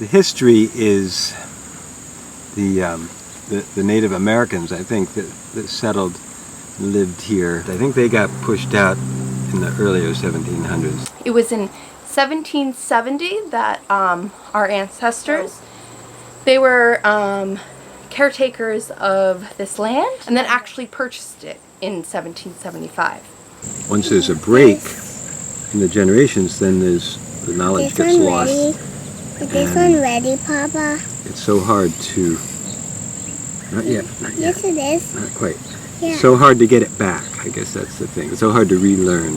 history is the Native Americans, I think, that settled, lived here. I think they got pushed out in the earlier 1700s. It was in 1770 that our ancestors, they were caretakers of this land and then actually purchased it in 1775. Once there's a break in the generations, then the knowledge gets lost. Is this one ready, Papa? It's so hard to... Not yet. Yes, it is. Not quite. Yeah. It's so hard to get it back. I guess that's the thing. It's so hard to relearn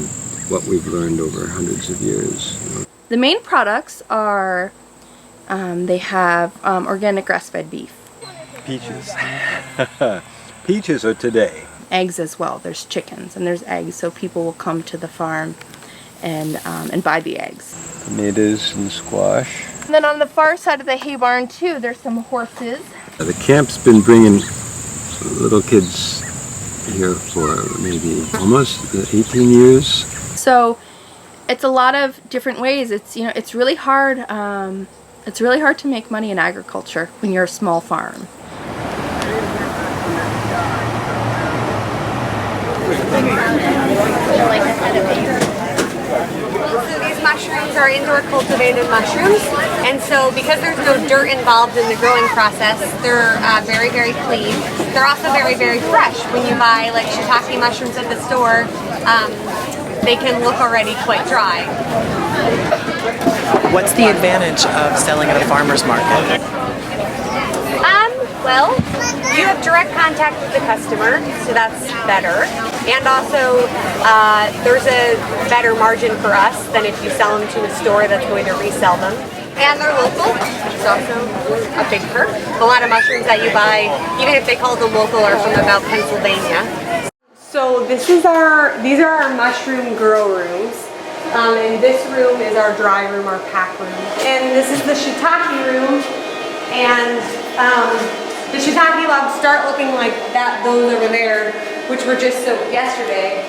what we've learned over hundreds of years. The main products are, they have organic grass-fed beef. Peaches. Peaches are today. Eggs as well. There's chickens and there's eggs, so people will come to the farm and buy the eggs. Tomatoes and squash. And then on the far side of the hay barn too, there's some horses. The camp's been bringing little kids here for maybe almost 18 years. So it's a lot of different ways. It's, you know, it's really hard. It's really hard to make money in agriculture when you're a small farm. So these mushrooms are indoor cultivated mushrooms, and so because there's no dirt involved in the growing process, they're very, very clean. They're also very, very fresh. When you buy like shiitake mushrooms at the store, they can look already quite dry. What's the advantage of selling at a farmer's market? Well, you have direct contact with the customer, so that's better. And also, there's a better margin for us than if you sell them to a store that's going to resell them. And they're local, which is also a big perk. A lot of mushrooms that you buy, even if they call them local, are from about Pennsylvania. So these are our mushroom grow rooms. And this room is our dry room, our pack room. And this is the shiitake room. And the shiitake logs start looking like those over there, which were just soaked yesterday,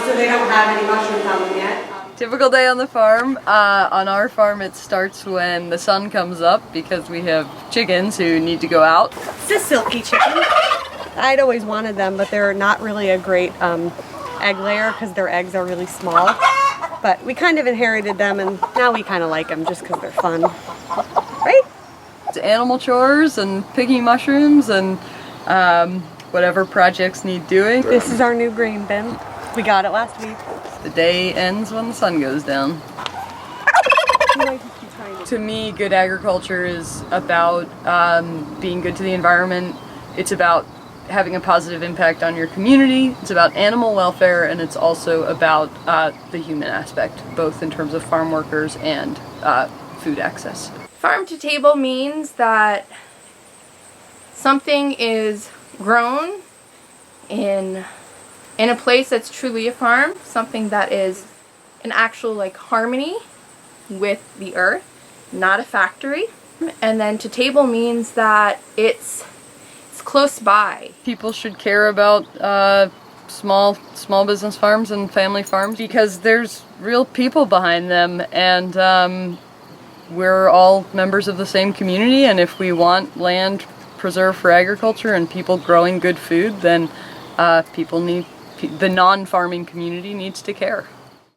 so they don't have any mushrooms on them yet. Typical day on the farm. On our farm it starts when the sun comes up because we have chickens who need to go out. It's a silky chicken. I'd always wanted them, but they're not really a great egg layer because their eggs are really small. But we kind of inherited them, and now we kind of like them just because they're fun, right? Animal chores and picking mushrooms and whatever projects need doing. This is our new grain bin. We got it last week. The day ends when the sun goes down. To me, good agriculture is about being good to the environment. It's about having a positive impact on your community. It's about animal welfare, and it's also about the human aspect, both in terms of farm workers and food access. Farm to table means that something is grown in a place that's truly a farm, something that is an actual like harmony with the earth, not a factory. And then to table means that it's close by. People should care about small business farms and family farms because there's real people behind them, and we're all members of the same community, and if we want land preserved for agriculture and people growing good food, then the non-farming community needs to care.